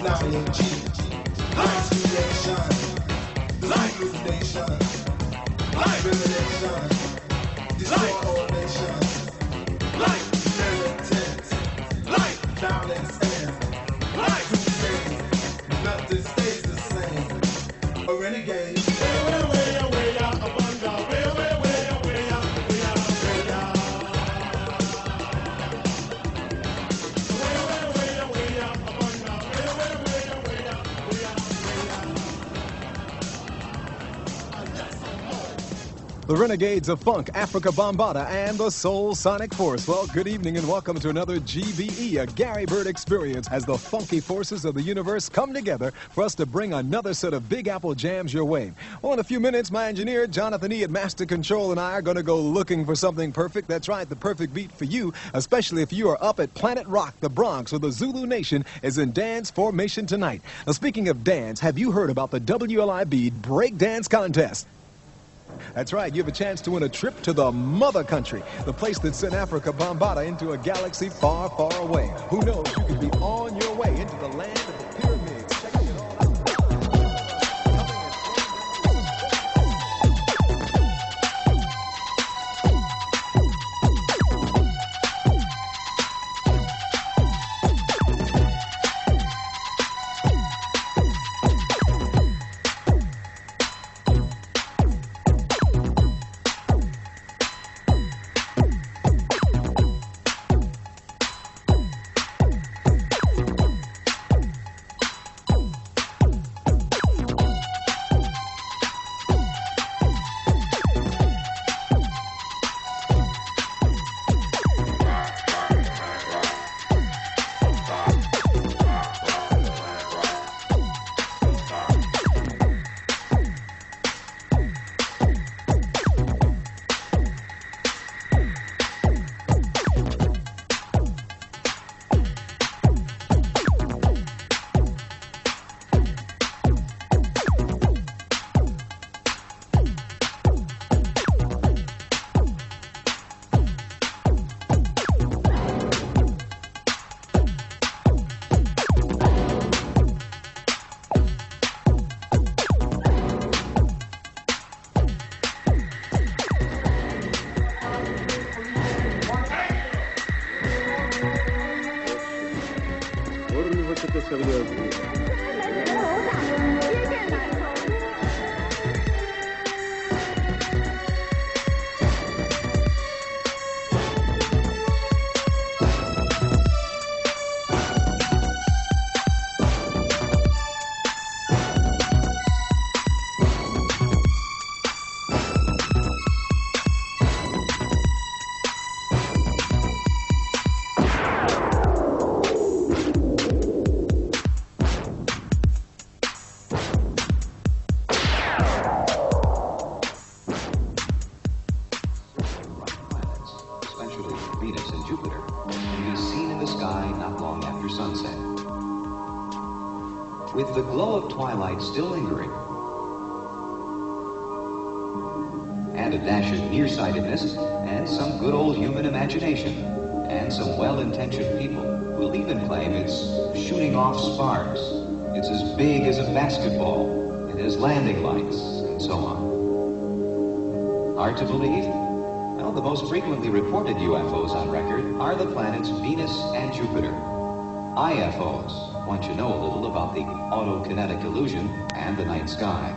Lion G, Light Nation, Light Nation, Light Revelation, Destroy all nations, Light Militant, Light Violence and Light Crusade, nothing stays the same, a renegade. The Renegades of Funk, Afrika Bambaataa, and the Soul Sonic Force. Well, good evening and welcome to another GBE, a Gary Bird experience, as the funky forces of the universe come together for us to bring another set of Big Apple jams your way. Well, in a few minutes, my engineer, Jonathan E. at Master Control, and I are going to go looking for something perfect. That's right, the perfect beat for you, especially if you are up at Planet Rock, the Bronx, where the Zulu Nation is in dance formation tonight. Now, speaking of dance, have you heard about the WLIB Breakdance Contest? That's right, you have a chance to win a trip to the mother country, the place that sent Afrika Bambaataa into a galaxy far, far away. Who knows, you could be on your way into the land of the pyramids. Checking it all out. Venus and Jupiter can be seen in the sky not long after sunset. With the glow of twilight still lingering, and a dash of nearsightedness, and some good old human imagination, and some well-intentioned people will even claim it's shooting off sparks, it's as big as a basketball, it has landing lights, and so on. Hard to believe? Well, the most frequently reported UFOs on record are the planets Venus and Jupiter. IFOs want you to know a little about the autokinetic illusion and the night sky.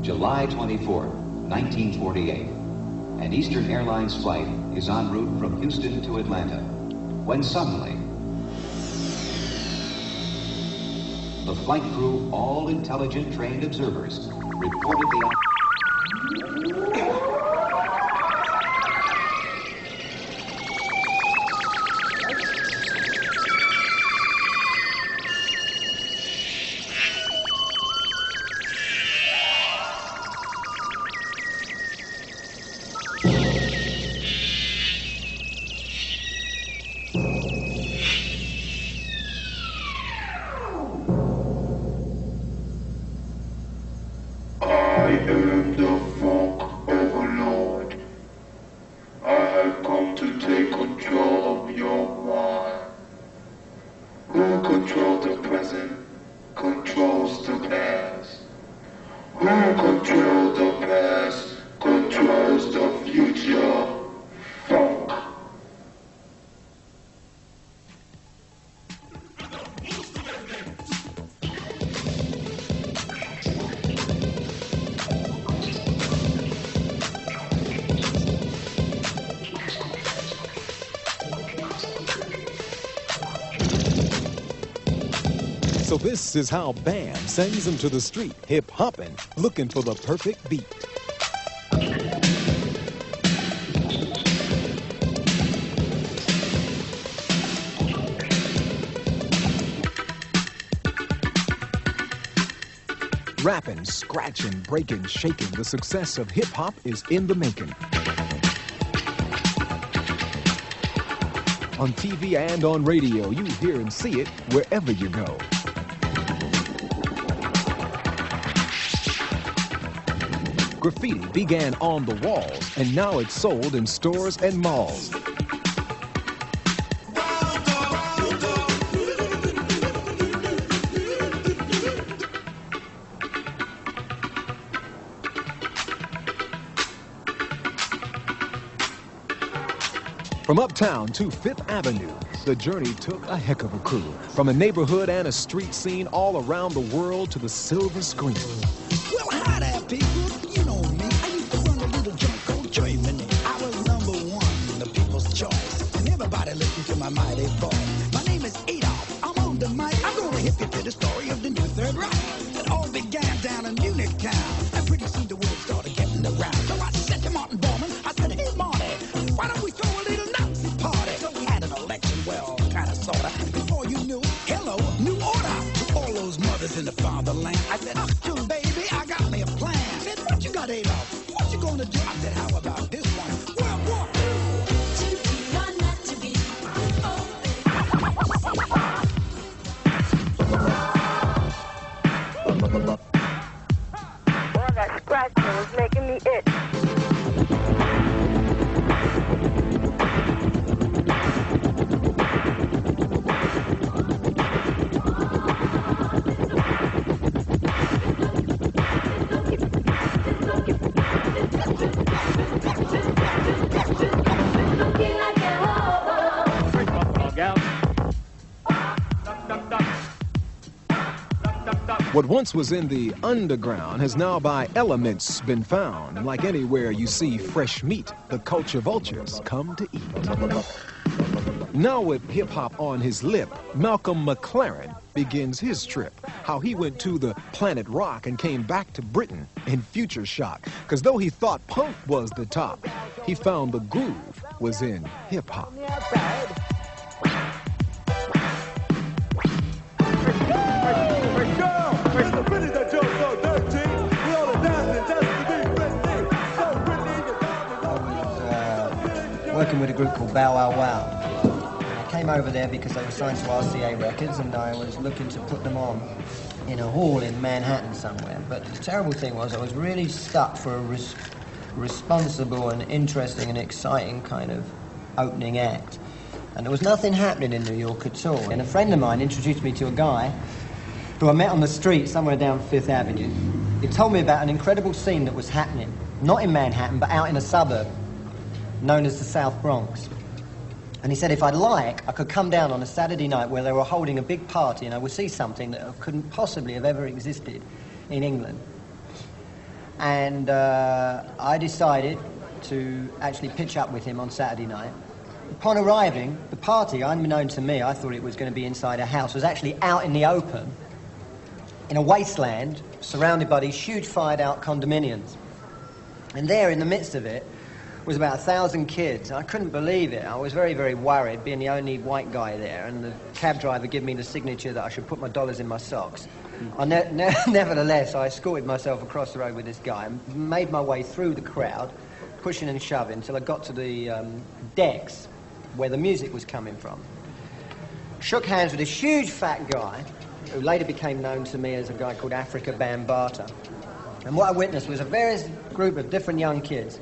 July 24, 1948. An Eastern Airlines flight is en route from Houston to Atlanta, when suddenly the flight crew, all intelligent trained observers, reported the I am the funk overlord. I have come to take control of your mind. So this is how Bam sends them to the street, hip-hopping, looking for the perfect beat. Rapping, scratching, breaking, shaking, the success of hip-hop is in the making. On TV and on radio, you hear and see it wherever you go. Graffiti began on the walls, and now it's sold in stores and malls. From uptown to Fifth Avenue, the journey took a heck of a crew. From a neighborhood and a street scene all around the world to the silver screen. Well, hi there, people. You know me. I used to run a little joint called Germany. I was #1, the people's choice. And everybody listened to my mighty voice. My name is Adolf. I'm on the mic. I'm going to hip you to the story of the new Third Reich. It all began down in Munich town. And pretty soon the word started getting around. So I said to Martin Bormann, I said, hey, Marty, why don't we throw a little Nazi party? So we had an election, well, kind of, sort of. And before you knew, hello, new order. To all those mothers in the fatherland. I said, Achtung, baby, I got me a plan. I said, what you got, Adolf? What you gonna do? I said, how about this one? World War II. To be or not to be. Boy, that scratching was making me itch. What once was in the underground has now by elements been found. And like anywhere you see fresh meat, the culture vultures come to eat. Now with hip-hop on his lip, Malcolm McLaren begins his trip. How he went to the planet rock and came back to Britain in future shock. Because though he thought punk was the top, he found the groove was in hip-hop. Working with a group called Bow Wow Wow. I came over there because they were signed to RCA Records and I was looking to put them on in a hall in Manhattan somewhere. But the terrible thing was I was really stuck for a responsible and interesting and exciting kind of opening act. And there was nothing happening in New York at all. And a friend of mine introduced me to a guy who I met on the street somewhere down Fifth Avenue. He told me about an incredible scene that was happening, not in Manhattan, but out in a suburb known as the South Bronx. And he said if I'd like, I could come down on a Saturday night where they were holding a big party and I would see something that couldn't possibly have ever existed in England. And I decided to actually pitch up with him on Saturday night. Upon arriving, the party, unbeknown to me, I thought it was going to be inside a house, was actually out in the open, in a wasteland, surrounded by these huge fired-out condominiums. And there, in the midst of it, was about 1,000 kids. I couldn't believe it. I was very, very worried, being the only white guy there, and the cab driver gave me the signature that I should put my dollars in my socks. Nevertheless, I escorted myself across the road with this guy and made my way through the crowd, pushing and shoving, until I got to the decks where the music was coming from. Shook hands with this huge fat guy, who later became known to me as a guy called Afrika Bambaataa. And what I witnessed was a various group of different young kids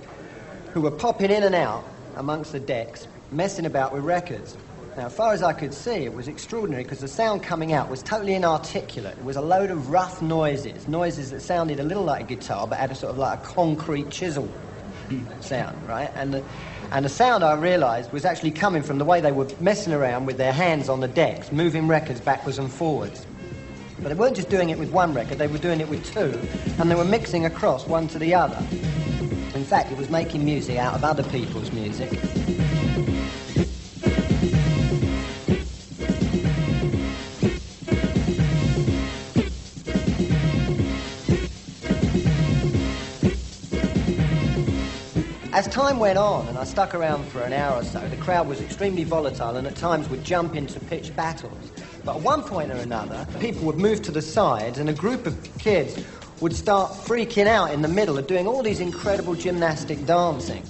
who were popping in and out amongst the decks, messing about with records. Now, as far as I could see, it was extraordinary because the sound coming out was totally inarticulate. It was a load of rough noises that sounded a little like a guitar, but had a sort of like a concrete chisel sound, right? And the sound, I realised, was actually coming from the way they were messing around with their hands on the decks, moving records backwards and forwards. But they weren't just doing it with one record, they were doing it with two, and they were mixing across one to the other. In fact, it was making music out of other people's music. As time went on and I stuck around for an hour or so, the crowd was extremely volatile and at times would jump into pitched battles. But at one point or another, people would move to the sides and a group of kids would start freaking out in the middle of doing all these incredible gymnastic dancing.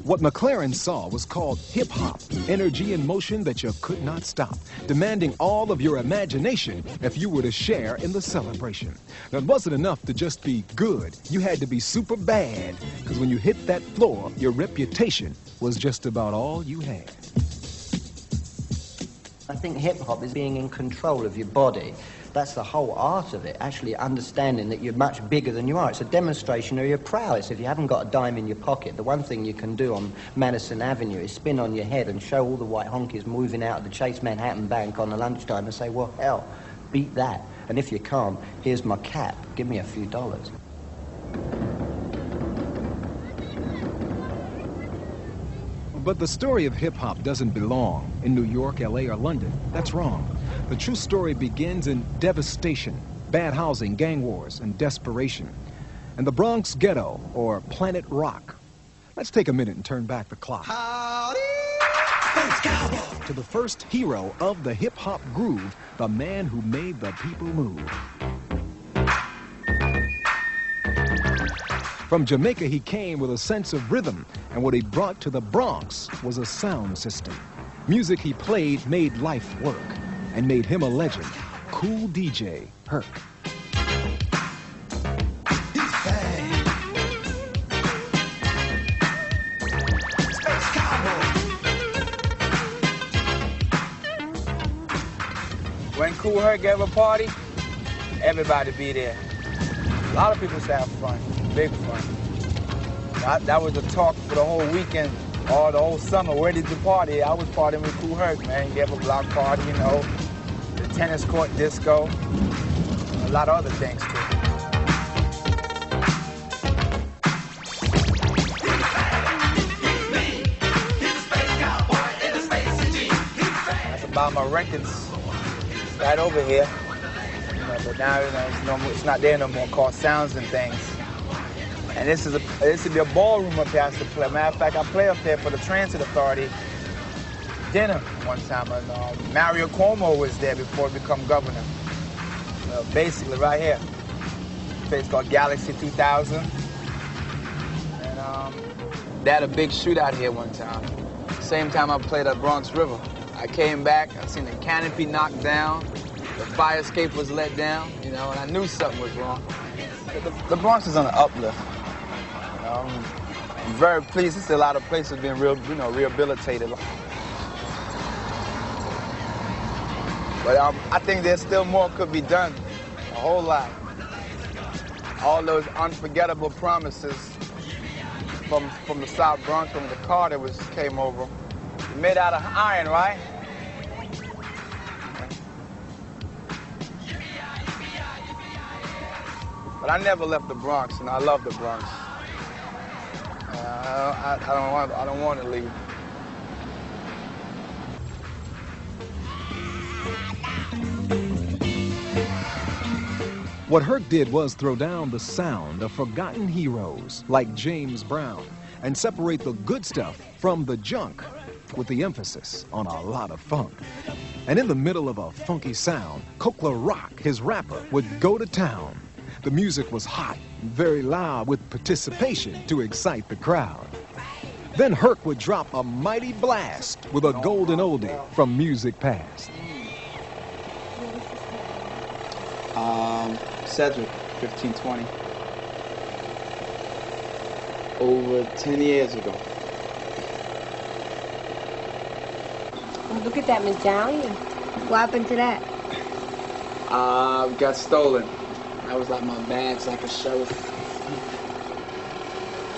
What McLaren saw was called hip-hop, energy in motion that you could not stop, demanding all of your imagination if you were to share in the celebration. Now, it wasn't enough to just be good. You had to be super bad, because when you hit that floor, your reputation was just about all you had. I think hip-hop is being in control of your body. That's the whole art of it, actually understanding that you're much bigger than you are. It's a demonstration of your prowess. If you haven't got a dime in your pocket, the one thing you can do on Madison Avenue is spin on your head and show all the white honkies moving out of the Chase Manhattan Bank on the lunchtime and say, well, hell, beat that. And if you can't, here's my cap. Give me a few dollars. But the story of hip-hop doesn't belong in New York, LA, or London. That's wrong. The true story begins in devastation, bad housing, gang wars, and desperation. And the Bronx ghetto, or Planet Rock. Let's take a minute and turn back the clock to the first hero of the hip-hop groove, the man who made the people move. From Jamaica, he came with a sense of rhythm, and what he brought to the Bronx was a sound system. Music he played made life work and made him a legend. Cool DJ Herc. When Kool Herc gave a party, everybody be there. A lot of people used to have fun, big fun. That was the talk for the whole weekend, or the whole summer. Where did you party? I was partying with Kool Herc, man. He gave a block party, you know, the tennis court disco, a lot of other things too. That's about my records. Right over here, but now it's not there no more. Called Sounds and Things. And this would be a ballroom up here I used to play. Matter of fact, I play up there for the Transit Authority dinner one time. And Mario Cuomo was there before he became governor. Basically, right here, a place called Galaxy 2000. And they had a big shootout here one time. Same time I played at Bronx River. I came back, I seen the canopy knocked down, the fire escape was let down, you know, and I knew something was wrong. The Bronx is on the uplift. I'm very pleased to see a lot of places being rehabilitated. But I think there's still more could be done, a whole lot. All those unforgettable promises from the South Bronx, when the Carter came over. Made out of iron, right? But I never left the Bronx, and I love the Bronx. I don't want to leave. What Herc did was throw down the sound of forgotten heroes like James Brown and separate the good stuff from the junk, with the emphasis on a lot of funk. And in the middle of a funky sound, Kool Herc, his rapper, would go to town. The music was hot and very loud with participation to excite the crowd. Then Herc would drop a mighty blast with a golden oldie from music past. Cedric, 1520. Over 10 years ago. Look at that, Miss Downey. What happened to that? Got stolen. That was like my bags, like a show.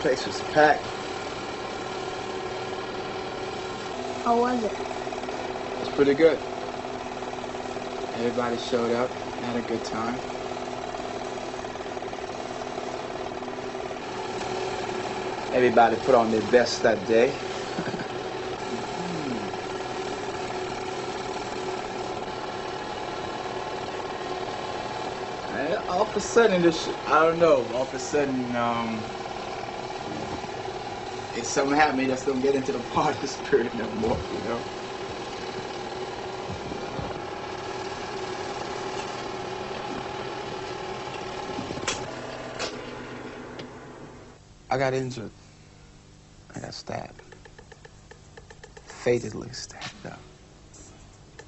Place was packed. How was it? It was pretty good. Everybody showed up, had a good time. Everybody put on their best that day. And all of a sudden, I don't know, all of a sudden, if something happened, I just don't get into the party spirit no more, you know? I got injured. I got stabbed. Fatally stabbed up.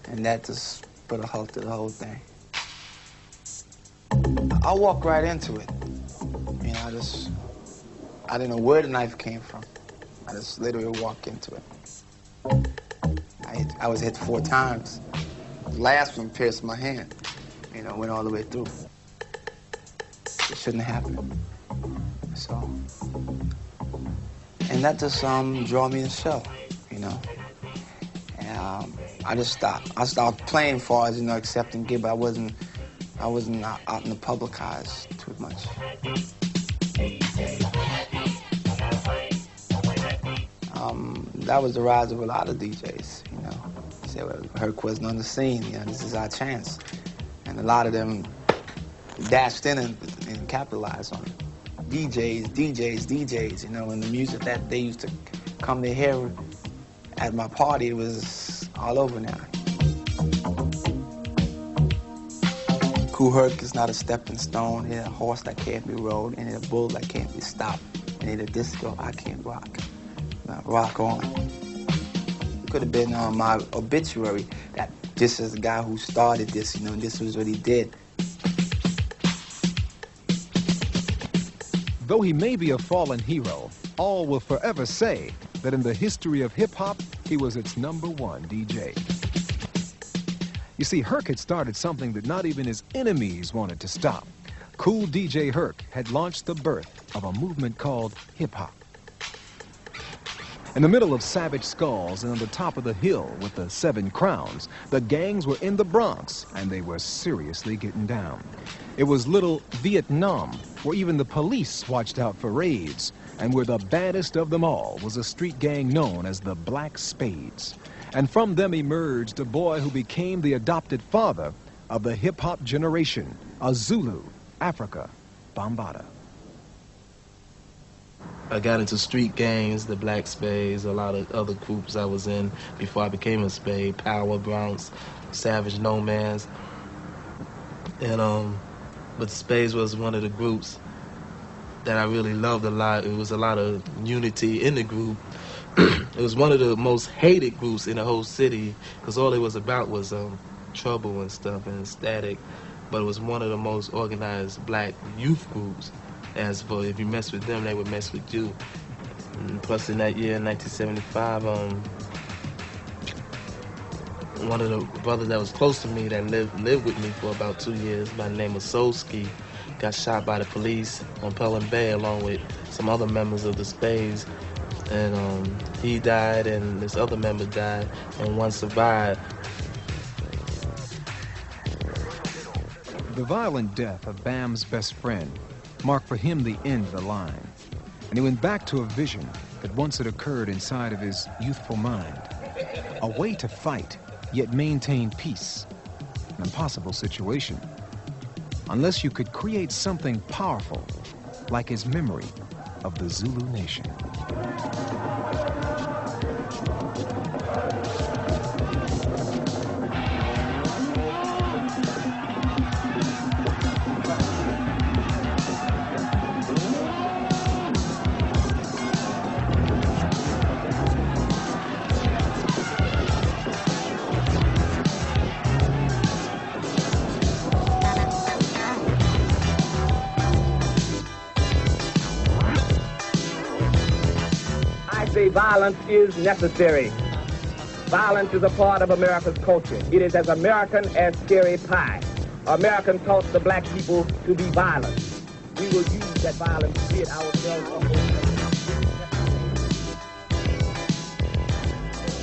And that just put a halt to the whole thing. I walked right into it. You know, I didn't know where the knife came from. I just literally walked into it. I was hit 4 times. The last one pierced my hand. You know, went all the way through. It shouldn't have happened. So, and that just drew me to the show, you know. And I just stopped. I stopped playing as far as, you know, accepting gig, but I wasn't out in the public eyes too much. That was the rise of a lot of DJs, you know. Say, well, Herc wasn't on the scene, you know, this is our chance. And a lot of them dashed in and capitalized on it. DJs, you know, and the music that they used to come to hear at my party was all over now. Kool Herc is not a stepping stone, it ain't a horse that can't be rode, and it a bull that can't be stopped, and it a disco I can't rock. Now, rock on. It could have been on my obituary that this is the guy who started this, you know, and this was what he did. Though he may be a fallen hero, all will forever say that in the history of hip-hop, he was its #1 DJ. You see, Herc had started something that not even his enemies wanted to stop. Cool DJ Herc had launched the birth of a movement called hip-hop. In the middle of Savage Skulls and on the top of the hill with the 7 crowns, the gangs were in the Bronx, and they were seriously getting down. It was little Vietnam, where even the police watched out for raids, and where the baddest of them all was a street gang known as the Black Spades. And from them emerged a boy who became the adopted father of the hip-hop generation, a Zulu, Afrika Bambaataa. I got into street gangs, the Black Spades, a lot of other groups I was in before I became a Spade, Power, Bronx, Savage, No Man's. And, but Spades was one of the groups that I really loved a lot. It was a lot of unity in the group. It was one of the most hated groups in the whole city because all it was about was trouble and stuff and static. But it was one of the most organized black youth groups. As for if you mess with them, they would mess with you. And plus, in that year, 1975, one of the brothers that was close to me that lived with me for about 2 years, by the name of Solski, got shot by the police on Pelham Bay along with some other members of the Spades. And he died, and this other member died, and one survived. The violent death of Bam's best friend marked for him the end of the line. And he went back to a vision that once had occurred inside of his youthful mind. A way to fight, yet maintain peace. An impossible situation. Unless you could create something powerful, like his memory of the Zulu nation. Violence is necessary. Violence is a part of America's culture. It is as American as scary pie. American taught the black people to be violent. We will use that violence to rid ourselves of those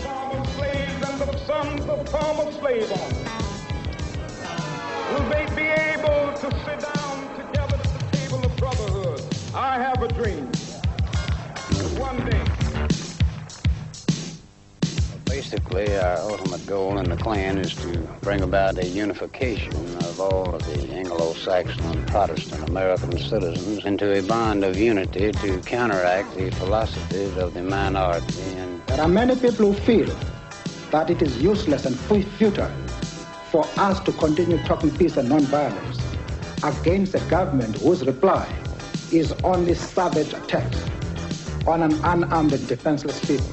former slaves and the sons of former slave owners. Will they be able to sit down together at the table of brotherhood? I have a dream. One day. Basically, our ultimate goal in the Klan is to bring about a unification of all of the Anglo-Saxon and Protestant American citizens into a bond of unity to counteract the philosophies of the minority. And there are many people who feel that it is useless and futile for us to continue talking peace and non-violence against a government whose reply is only savage attacks on an unarmed and defenseless people.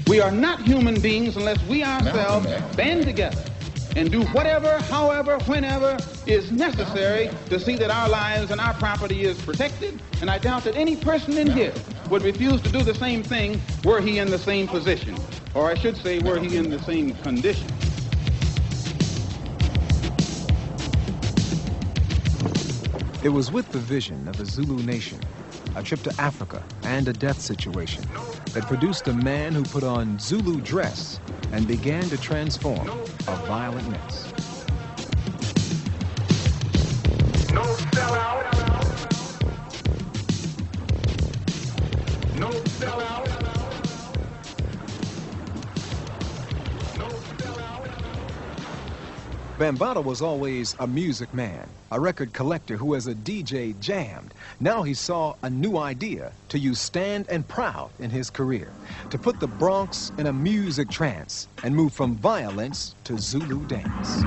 We are not human beings unless we ourselves band together and do whatever, however, whenever is necessary to see that our lives and our property is protected. And I doubt that any person in here would refuse to do the same thing were he in the same position. Or I should say, were he in the same condition. It was with the vision of a Zulu nation, a trip to Africa, and a death situation that produced a man who put on Zulu dress and began to transform a violent mess. No sellout. No sellout. No sellout. Bambaataa was always a music man, a record collector who as a DJ jammed. Now he saw a new idea to use Stand and Proud in his career, to put the Bronx in a music trance and move from violence to Zulu dance.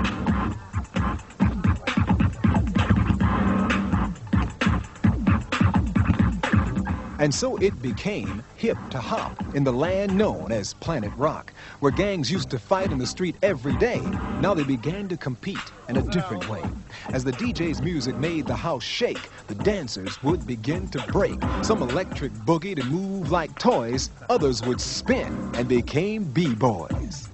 And so it became hip to hop in the land known as Planet Rock, where gangs used to fight in the street every day. Now they began to compete in a different way. As the DJ's music made the house shake, the dancers would begin to break. Some electric boogie to move like toys, others would spin and became B-boys.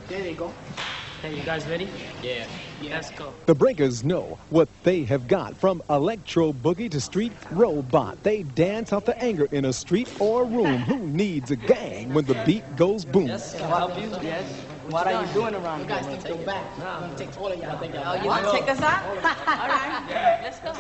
There you go. Hey, you guys ready? Yeah. Let's go. The breakers know what they have got. From electro boogie to street robot, they dance out the anger in a street or room. Who needs a gang when the beat goes boom? Yes, I'll help you. Yes. What are you doing around here? You guys think you're back. I'm going to take all of y'all. Oh, you want to take us out? All right. Let's go.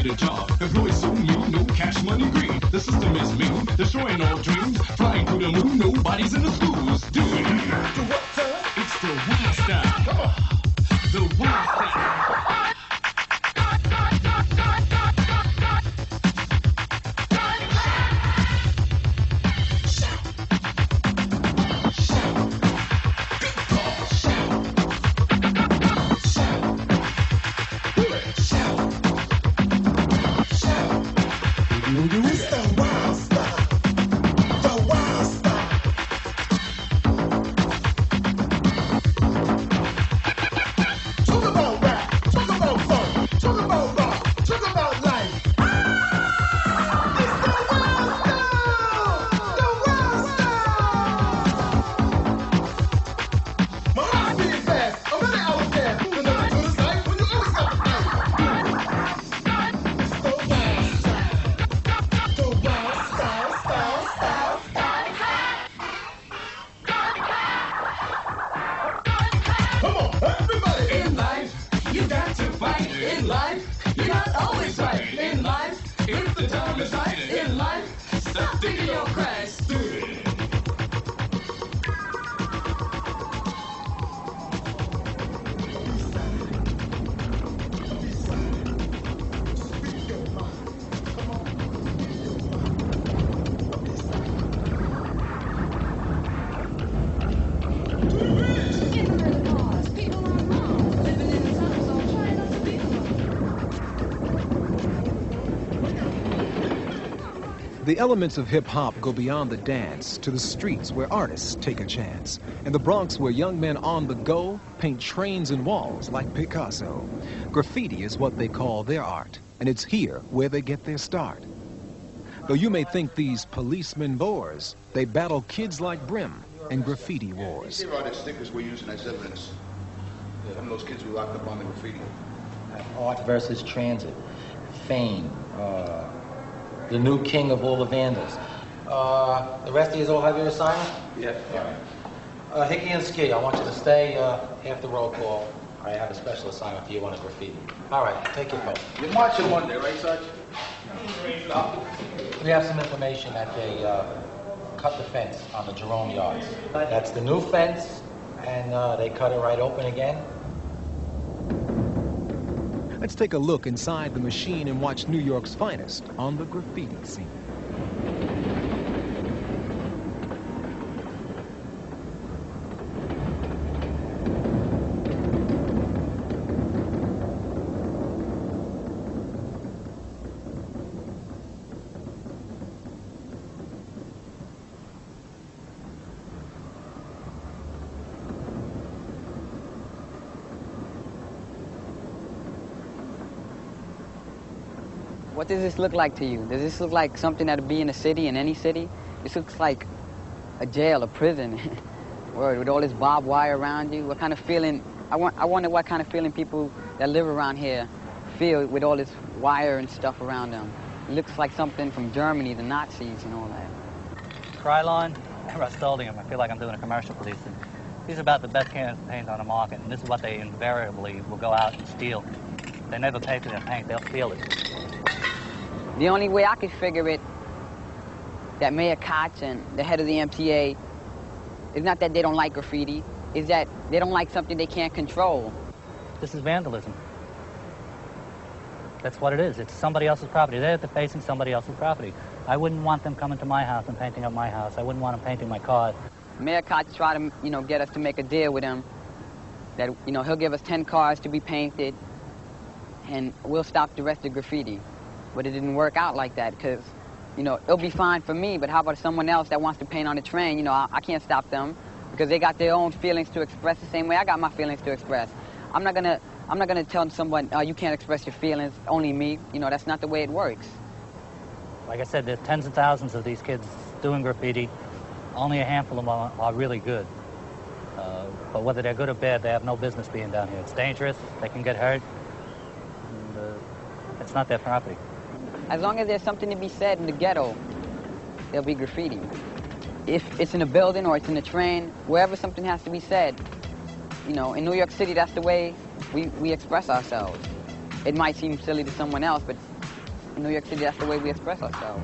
the job. Employees so new, no cash money greed. The system is mean, destroying all dreams. Flying through the moon, nobody's in the schools. Do it. To what, sir? It's the wild style. Come on. The wild style. The elements of hip-hop go beyond the dance to the streets where artists take a chance. In the Bronx, where young men on the go paint trains and walls like Picasso. Graffiti is what they call their art, and it's here where they get their start. Though you may think these policemen bores, they battle kids like Brim in graffiti wars. Here are the stickers we're using as evidence. Some of those kids we locked up on the graffiti. Art versus transit, fame, the new king of all the vandals. The rest of you all have your assignment? Yeah. All right. Hickey and Ski, I want you to stay after roll call. I have a special assignment for you on a graffiti. All right, take your coat. You're marching Monday, right, Sarge? We have some information that they cut the fence on the Jerome yards. That's the new fence, and they cut it right open again. Let's take a look inside the machine and watch New York's finest on the graffiti scene. What does this look like to you? Does this look like something that would be in a city, in any city? This looks like a jail, a prison, with all this barbed wire around you. What kind of feeling, I wonder what kind of feeling people that live around here feel with all this wire and stuff around them. It looks like something from Germany, the Nazis and all that. Krylon and Rust-Oleum, I feel like I'm doing a commercial for these things. These are about the best cans of paint on the market, and this is what they invariably will go out and steal. They never pay for their paint, they'll steal it. The only way I could figure it, that Mayor Koch and the head of the MTA, is not that they don't like graffiti, is that they don't like something they can't control. This is vandalism. That's what it is. It's somebody else's property. They're defacing somebody else's property. I wouldn't want them coming to my house and painting up my house. I wouldn't want them painting my car. Mayor Koch tried to, get us to make a deal with him that, he'll give us 10 cars to be painted and we'll stop the rest of graffiti. But it didn't work out like that because, it'll be fine for me, but how about someone else that wants to paint on a train? I can't stop them because they got their own feelings to express the same way I got my feelings to express. I'm not gonna tell someone, you can't express your feelings, only me. That's not the way it works. Like I said, there's tens of thousands of these kids doing graffiti. Only a handful of them are really good. But whether they're good or bad, they have no business being down here. It's dangerous, they can get hurt, and it's not their property. As long as there's something to be said in the ghetto, there'll be graffiti. If it's in a building or it's in a train, wherever something has to be said, in New York City, that's the way we express ourselves. It might seem silly to someone else, but in New York City, that's the way we express ourselves.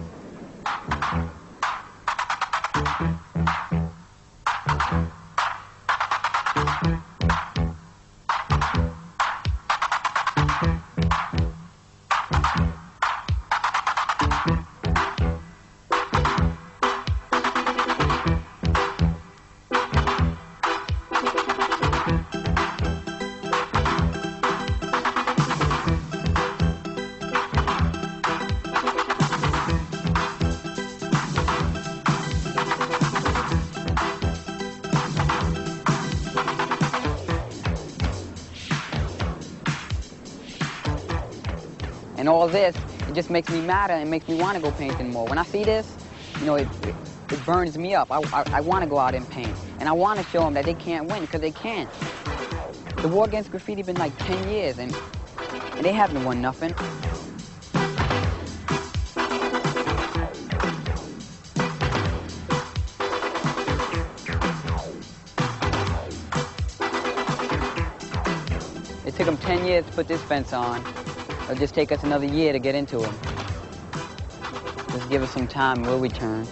And all this, it just makes me madder and makes me want to go painting more. When I see this, you know, it burns me up. I want to go out and paint. And I want to show them that they can't win, because they can't. The war against graffiti been like 10 years, and they haven't won nothing. It took them 10 years to put this fence on. It'll just take us another year to get into them. Just give us some time, we'll return.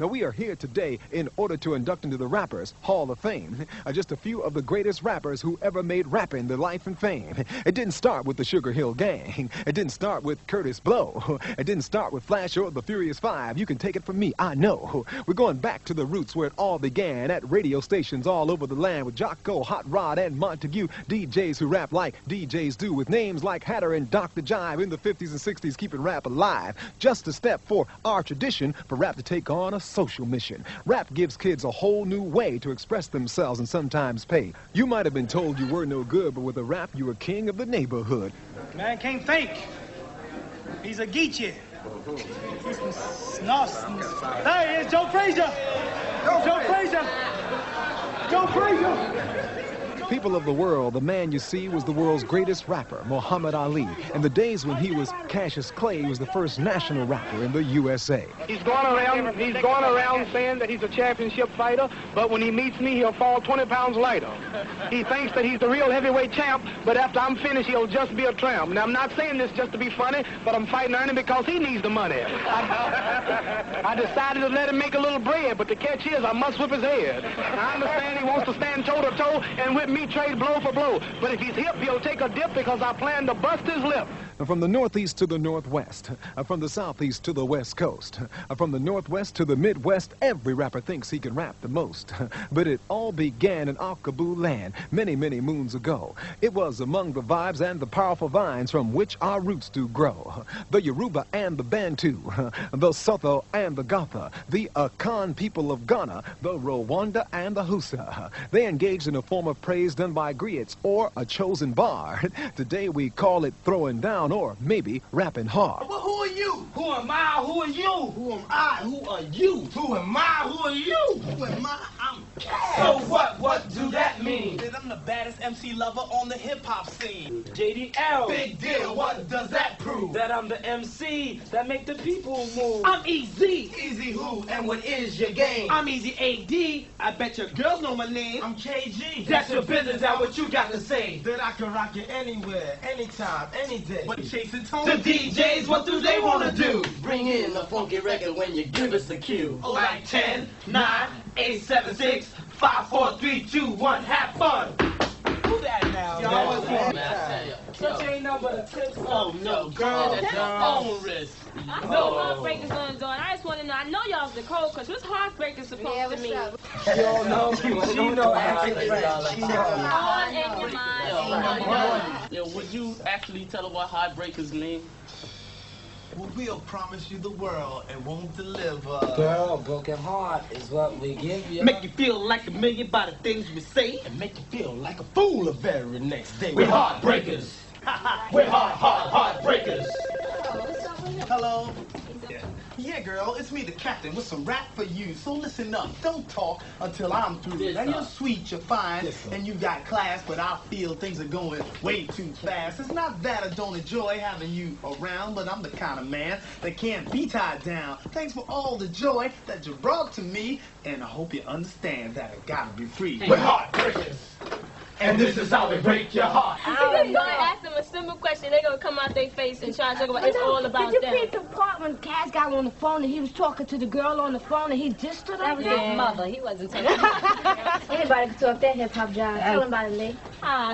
We are here today in order to induct into the Rappers Hall of Fame just a few of the greatest rappers who ever made rapping their life and fame. It didn't start with the Sugar Hill Gang. It didn't start with Curtis Blow. It didn't start with Flash or the Furious Five. You can take it from me, I know. We're going back to the roots where it all began, at radio stations all over the land with Jocko, Hot Rod, and Montague, DJs who rap like DJs do, with names like Hatter and Dr. Jive in the 50s and 60s, keeping rap alive. Just a step for our tradition for rap to take on a social mission. Rap gives kids a whole new way to express themselves and sometimes pay. You might have been told you were no good, but with a rap, you were king of the neighborhood. Man can't think. He's a geechee. He's some snoss. There he is, Joe Frazier. Joe Frazier. Joe Frazier. People of the world, the man you see was the world's greatest rapper, Muhammad Ali. In the days when he was Cassius Clay, he was the first national rapper in the USA. He's going around saying that he's a championship fighter, but when he meets me, he'll fall 20 pounds lighter. He thinks that he's the real heavyweight champ, but after I'm finished, he'll just be a tramp. Now, I'm not saying this just to be funny, but I'm fighting Ernie because he needs the money. I decided to let him make a little bread, but the catch is I must whip his head. I understand he wants to stand toe-to-toe and whip me trade blow for blow, but if he's hip, he'll take a dip because I plan to bust his lip. From the Northeast to the Northwest, from the Southeast to the West Coast, from the Northwest to the Midwest, every rapper thinks he can rap the most. But it all began in Akaboo land many, many moons ago. It was among the vibes and the powerful vines from which our roots do grow. The Yoruba and the Bantu, the Sotho and the Gotha, the Akan people of Ghana, the Rwanda and the Hausa. They engaged in a form of praise done by griots or a chosen bar. Today we call it throwing down, or maybe rapping hard. Well, who are you? Who am I? Who are you? Who am I? Who are you? Who am I? Who are you? Who am I? I'm Cass. So what? What do that mean? That I'm the baddest MC lover on the hip-hop scene. JDL. Big deal. What does that prove? That I'm the MC that make the people move. I'm Easy. Easy who? And what is your game? I'm Easy AD. I bet your girls know my name. I'm KG. That's your business. Now what you got to say? That I can rock it anywhere, anytime, any day. But chasing Tony. The DJs, what do they want to do? Bring in a funky record when you give us the cue. Like 10, 9, 8, 7, 6, 5, 4, 3, 2, 1, have fun. Do that now. Such ain't no but a tip. Oh no, girl, that's your own risk. I know Heartbreaker's on Dawn. I just want to know. I know y'all's the code, because what's Heartbreaker supposed to mean? You don't know. She know Dawn. Yo, would you actually tell her what Heartbreakers mean? Well, we'll promise you the world and won't deliver. Girl, broken heart is what we give you. Make you feel like a million by the things we say, and make you feel like a fool the very next day. We're heartbreakers. We're heartbreakers. Hello. Yeah, girl, it's me, the captain, with some rap for you. So listen up, don't talk until I'm through. Now you're sweet, you're fine, and you got class, but I feel things are going way too fast. It's not that I don't enjoy having you around, but I'm the kind of man that can't be tied down. Thanks for all the joy that you brought to me, and I hope you understand that I gotta be free. We're heartbreakers. And this is how we break your heart. If you ask them a simple question, they're going to come out their face and try to talk about it's all about them. Did you see the part when Cass got on the phone and he was talking to the girl on the phone and he dissed her? That was his mother. He wasn't taking Anybody can talk that hip-hop job. Tell him about it, Lee.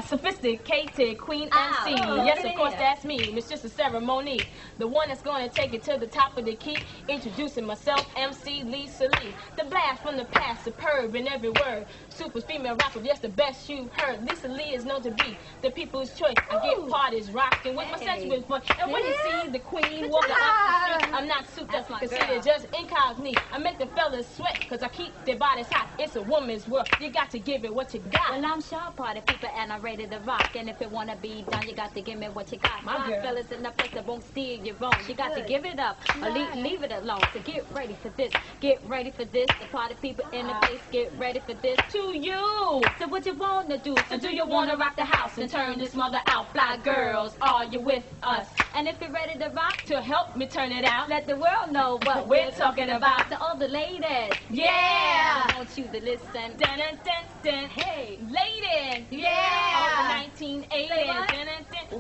Sophisticated Queen MC. Yes, of course, that's me. It's just a ceremony. The one that's going to take it to the top of the key. Introducing myself, MC Lisa Lee. The blast from the past, superb in every word. Super female rapper, yes, the best you've heard. Lisa Lee is known to be the people's choice. I get parties rocking with my sensual voice. And when you see the queen walking up the street, I'm not souped up, considered just incognito. I make the fellas sweat, because I keep their bodies hot. It's a woman's world. You got to give it what you got. Well, I'm sharp party people, and I'm ready to rock. And if it want to be done, you got to give me what you got. My fellas in the place that won't steer you wrong. You got to give it up, or leave it alone. So get ready for this. Get ready for this. The party people in the place, get ready for this. To you. So what you want to do? So do you want to rock the house and turn this mother out? Fly girls, are you with us? And if you're ready to rock, to help me turn it out, let the world know what we're talking about. To all the ladies, yeah, I want you to listen. Dun, dun, dun, dun. Hey, ladies, yeah, all the 1980s. Dun, dun, dun.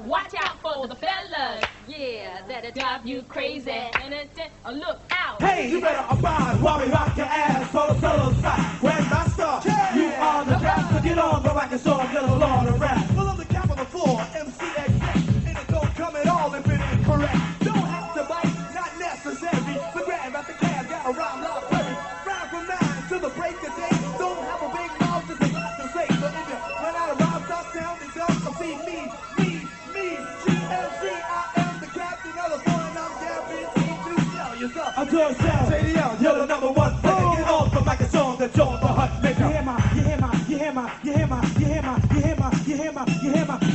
Watch out for the fellas, yeah, that'll drive you crazy. Dun, dun, dun. Look out. Hey, you better abide while we rock your ass for the solo side. Grandmaster, you are the best. So get on the rock and show a little on the rap. Well, I'm the cap on the floor, MCing, and it don't come at all if it ain't correct. Don't have to bite, not necessary. The Grandmaster Flash got a rhyme like Perry. Rhyme from 9 to the break of day. Don't have a big mouth to say what to say. So if you run out of rhymes, stop sounding dumb. So see me, GMC, I am the captain of the phone, and I'm guaranteed to sell yourself. I'm doing sell. JDL, you're the number one. Get off the mic and show them that you're the hut maker. You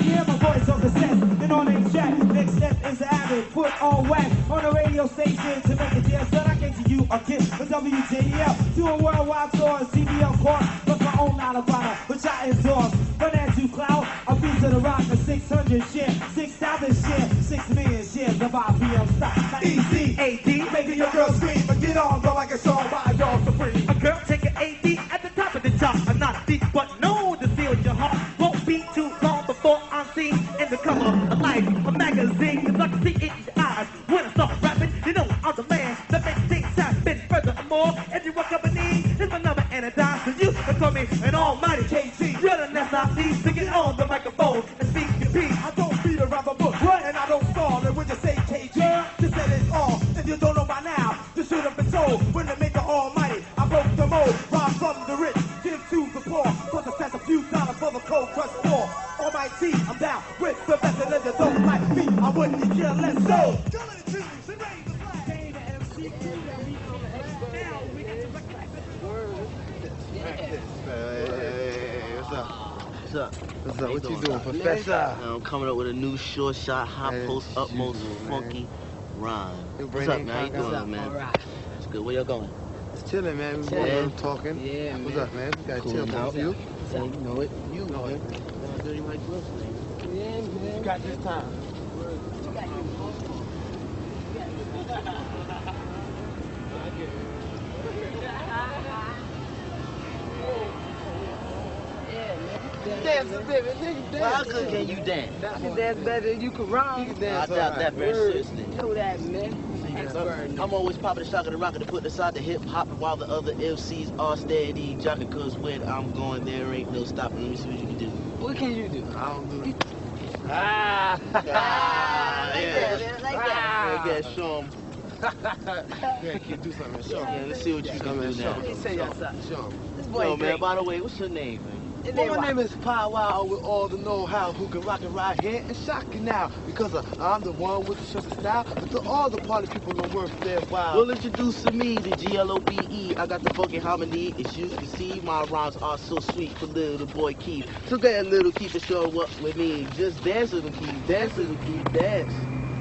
hear my voice on the set and on a chat. Next step is added, foot on wax on the radio station to make a deal. So I came to you a gift with WJDL, doing worldwide tours, CBL court, plus my own line of product, which I endorse. Financial clout, a piece of the rock, a 600 share, 6,000 share, 6 million shares of IPM stock. Easy, AD, making your girl scream, but get on, go like a song by y'all supreme. A girl take an AD at the top of the chart. I'm not deep, but know to steal your heart. Won't be too long before I'm seen in the cover of Life, a magazine. Cause I can see it in your eyes when I start rapping. You know I'm the man that makes things happen. Furthermore, if you walk up a knee, it's my number and a dime. So you can call me an almighty KC. You're the next I need to get on the microphone and speak your piece. I don't beat around the bush, and I don't stall. And when you say KG, just say it's all. If you don't know by now, just shoot up and soul. When they make the almighty, I broke the mold. Rob from the rich, give to the poor. So to set a few dollars for the cold crush war. Almighty, I'm down with the best, and if you don't like me, I wouldn't care less. So, come on, to me, raise the flag. Hey, the MC crew that we on the right now, we got to recognize this word. Hey, what's up? What's up? What's up? What you doing, Professor? I'm coming up with a new short shot, high post, utmost, funky rhyme. What's up, man? How you doing, man? All right. It's good. Where y'all going? Just chilling, man. We were talking. Yeah, man. What's up, man? You got chill out. You know it. You know it. Dirty Mike Brooks, man. Yeah, man. You got this time. Dance a bit, nigga. Well, how good can you dance? You can dance better than you can rhyme. I doubt that very seriously. Know that, man. I'm always popping the shock of the rocket to put aside the hip hop while the other MCs are steady jocking. Cause when I'm going, there ain't no stopping. Let me see what you can do. What can you do? I don't do it. Yeah. Like that. Yeah, show 'em. Yeah, can you do something? Show 'em. Yeah, let's see what you can do now. Say yourself. Show 'em. This boy Yo, man, by the way, what's your name, man? Well, my name is Pow Wow with all the know-how who can rock it right here and shock it now. Because I'm the one with the shortest style, but to all the party people don't work their while. Well, introduce to me the GLOBE. I got the funky harmony. As you can see, my rhymes are so sweet for little boy Keith. So go ahead, little Keith, and show what we mean. Just dance, little Keith. Dance, little Keith. Dance.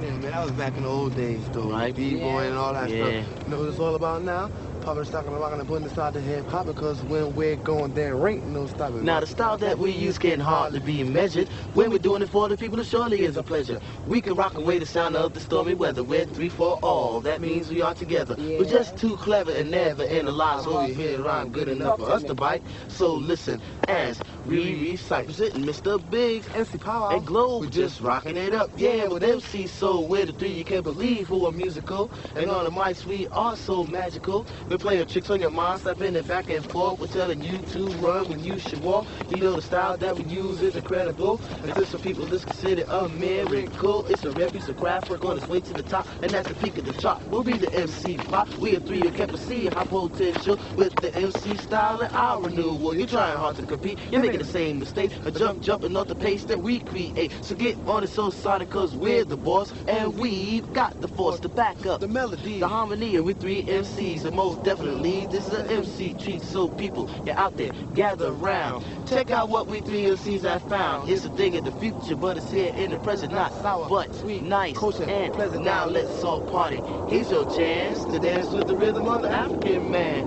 Yeah, man, that was back in the old days, though. Right? B-boy and all that stuff. You know what it's all about now? Popping, stocking, and rocking, and putting aside the hip hop, because when we're going there ain't no stopping. Now the style that we use can hardly be measured. When we're doing it for the people, it surely is a pleasure. We can rock away the sound of the stormy weather. We're 3 for all. That means we are together. We're just too clever and never analyze. So you hear rhyme good enough for us to bite. So listen as we recite. Presenting Mr. Biggs, MC Power, and Globe. We're just rocking it up. Yeah, with MC Soul, we're the 3 you can't believe who are musical. And on the mics we are so magical. We're playing tricks on your mind, stepping it back and forth. We're telling you to run when you should walk. You know the style that we use is incredible. And to some people it's considered a miracle. It's a rare piece of craft work on its way to the top. And that's the peak of the chart. We'll be the MC pop. We are 3 you can't see high potential with the MC style and our renewal. You're trying hard to compete. You're making the same mistake. A jumping off the pace that we create. So get on it so sonic, cause we're the boss. And we've got the force to back up the melody, the harmony. And we're 3 MCs. And most definitely, this is an MC treat, so people, you're out there, gather around. Check out what we 3 MCs have found. It's a thing in the future, but it's here in the present. Not sour, but sweet, nice, and pleasant. Now let's all party. Here's your chance to dance with the rhythm of the African man.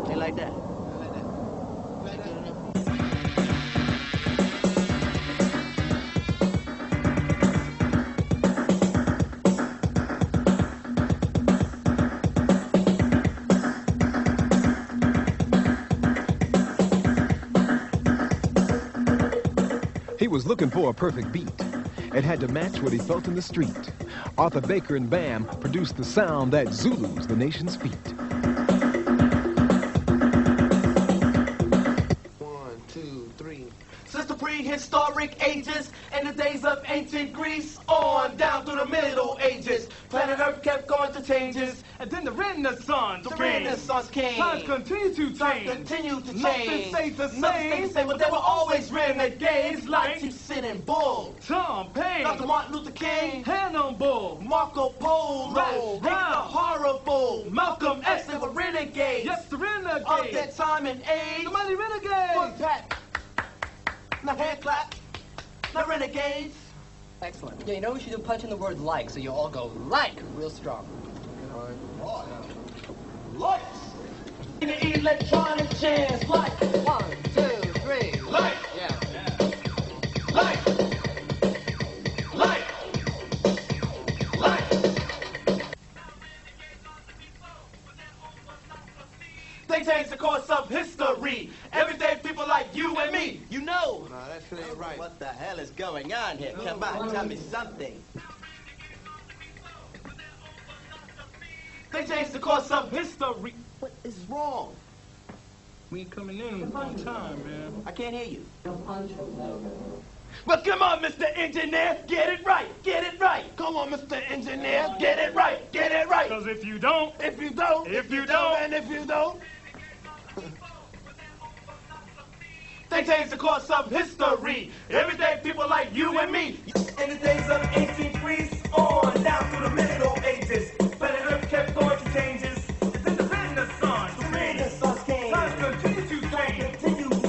Ain't like that. He was looking for a perfect beat. It had to match what he felt in the street. Arthur Baker and Bam produced the sound that Zulus the nation's feet. 1, 2, 3. Since the prehistoric ages and the days of ancient Greece on down through the Middle Ages, planet Earth kept going to changes, and then the Renaissance came. Times continue to change. Nothing stayed the same. But there were always renegades like T-Sitting Bull, Tom Paine, Dr. Martin Luther King, Hannibal, Marco Polo, the horrible Malcolm X. They were renegades. Yes, the renegades of their time and age. The mighty renegades. Foot pat. Not hand clap, not renegades. Excellent. Yeah, you know we should do punch in the word like, so you all go like real strong. Like. In the electronic jazz, like. 1, 2, 3. Like. Yeah. Like. Like. Like. They changed the course of history. Everyday people like you and me, you know. No, that shit ain't right. What the hell is going on here? Come on, tell me something. They changed the course of history. What is wrong? We ain't coming in on time, man. I can't hear you. But come on, Mr. Engineer, get it right, get it right. Come on, Mr. Engineer, get it right, get it right. Because if you don't, and if you don't, they changed the course of history. Everyday people like you and me. In the days of ancient Greece, on down through the Middle Ages, planet Earth kept going to changes. Then the Renaissance came. Times continue to change.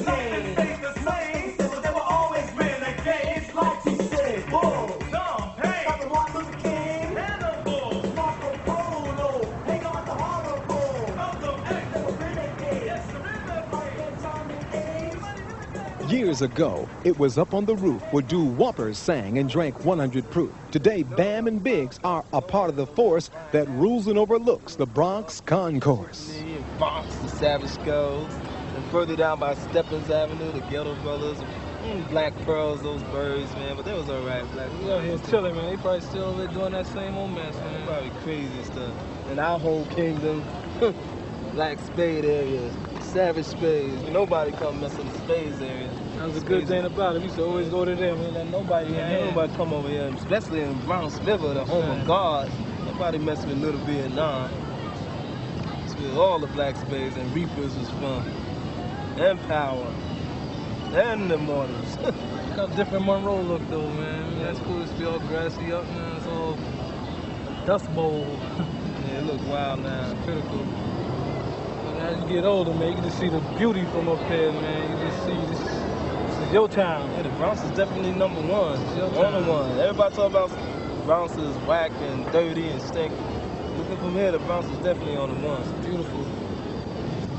Nothing stayed the same. But there were always renegades like T-Sitting Bull, Tom Paine, Dr. Martin Luther King, Hannibal, Marco Polo, hang on the horrible Malcolm X. They were renegades. Yes, the renegades. Years ago, it was up on the roof where Doo Whoppers sang and drank 100 proof. Today, Bam and Biggs are a part of the force that rules and overlooks the Bronx concourse. Bronx, the Savage Skulls, and further down by Steppins Avenue, the Ghetto Brothers, Black Pearls, those birds, man, but they was all right. Black We out here chilling, man. They probably still over there doing that same old mess, man. Probably crazy and stuff. And our whole kingdom, Black Spade areas, Savage Spades. Nobody come mess with the Spades area. That was a good thing about it. We used to always go to them. Ain't let nobody nobody come over here, especially in Bronx River, the home of God. Nobody mess with Little Vietnam. That's where all the Black Spades and Reapers was from. And Power. and the Immortals. Got a different Monroe look though, man. That's cool. It's all grassy up, man. It's all Dust Bowl. Yeah, it looks wild now. Critical. But as you get older, man, you can just see the beauty from up there, man. You just see this is your town. Yeah, the Bronx is definitely number one. It's your Number town. one. Everybody talk about Bronx is whack and dirty and stink. Looking from here, the Bronx is definitely on the one. It's beautiful.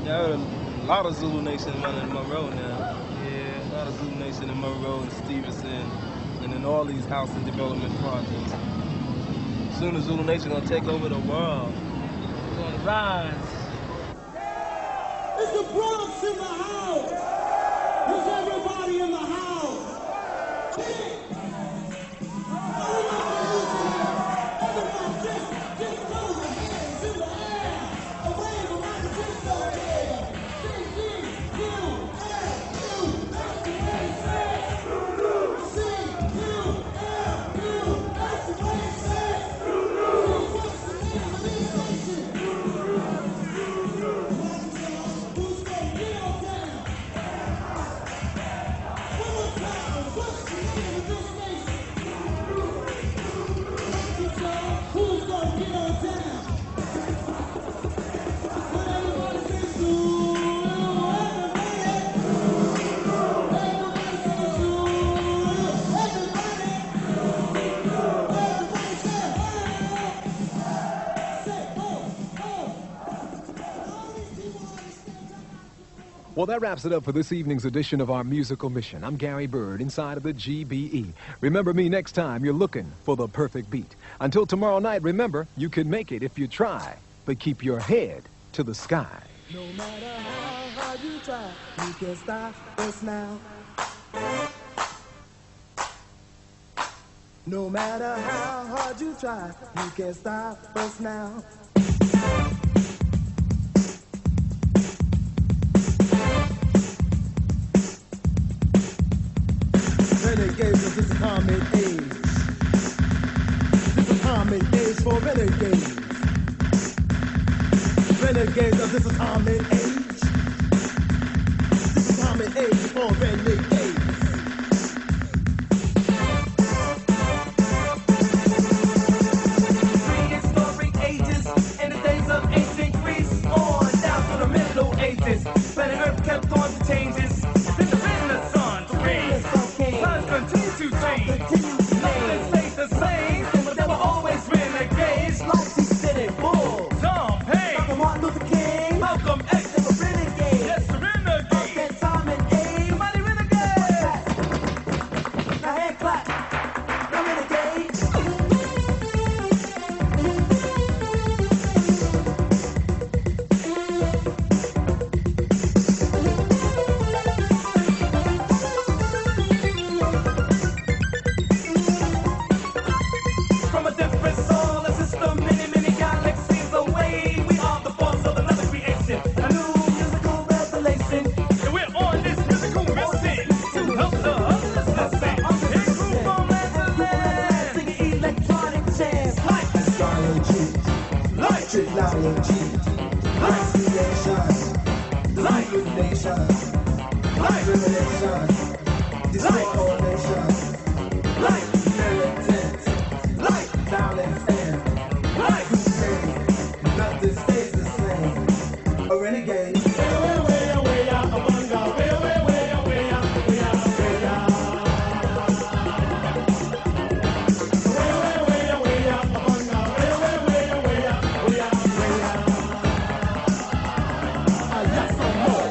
Yeah, I heard a lot of Zulu Nation running in Monroe now. Yeah. A lot of Zulu Nation in Monroe and Stevenson and in all these housing development projects. Soon as Zulu Nation gonna take over the world. We're gonna rise. It's the Bronx in the house. It's everybody in the house. Everybody just throw your hands in the air. A wave around the disco there. C-U-L-U. That's the way it says. C-U-L-U. That's the way it says. What's the name of this station? Who's gonna get on down? One more time. What's the name of this station? Who's gonna get on down? When everybody says Zulu, everybody says Zulu, everybody say ho, ho. Well, that wraps it up for this evening's edition of our Musical Mission. I'm Gary Bird, inside of the GBE. Remember me next time you're looking for the perfect beat. Until tomorrow night, remember, you can make it if you try, but keep your head to the sky. No matter how hard you try, you can't stop us now. No matter how hard you try, you can't stop us now. Renegades of this common age. This is common age for renegades. Renegades of this is common age. This is common age for renegades. Prehistoric ages in the days of ancient Greece on down to the Middle Ages. Planet Earth kept on the changes. Then the Renaissance reigns. Times continue to change. Nothing stayed the same, but there were always renegades. Like he said it, Bull. Tom Paine. Dr. Martin Luther King. Malcolm X. They were renegades. Yes, renegades. That time and age. Somebody renegades. Now hand clap. Now renegades. From a different solar system, many galaxies away, we are the force of another creation, a new musical revelation. And we're on this musical mission to help the others listen. And groove on land to land, singing electronic jams like astrology, like trilogy, like creation, like illumination, like revelation, destroy all nations, like militant, like violence and like crusade. Nothing stays the same. A renegade. Way out, way out, way out, way out. Way out, way out. I got some more.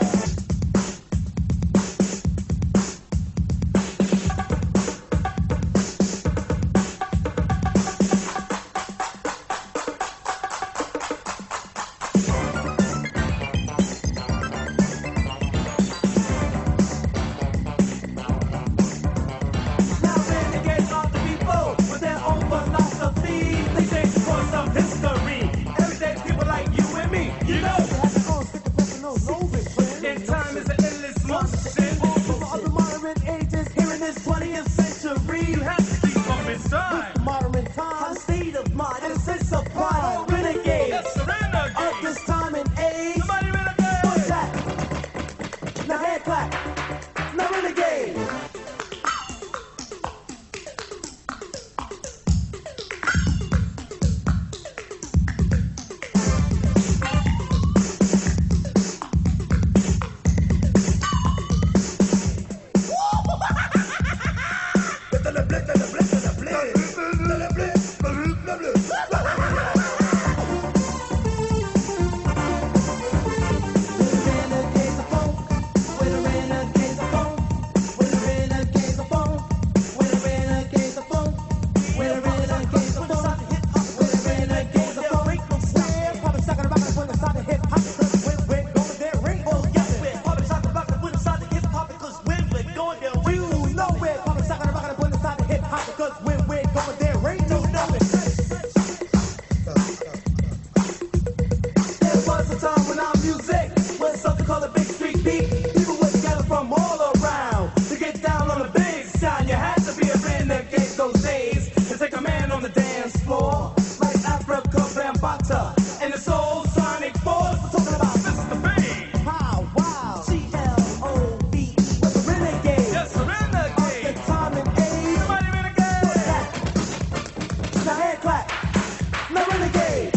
You had to be a renegade those days to take a man on the dance floor like Afrika Bambaataa and the Soul Sonic Force. We're talking about this is the bang. How wow. C-L-O-V. What's a renegade? Yes, a renegade. Of the time and age. Somebody renegade. Now hand clap. No renegade.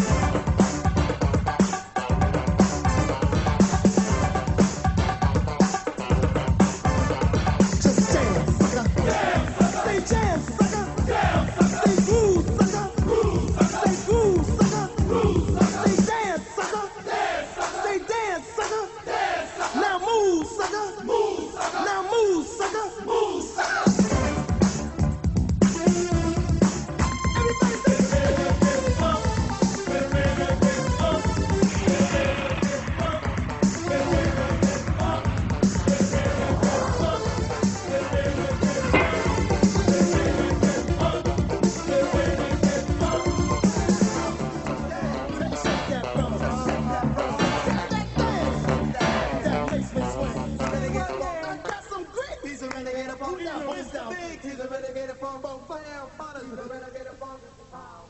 He's a renegade of funk.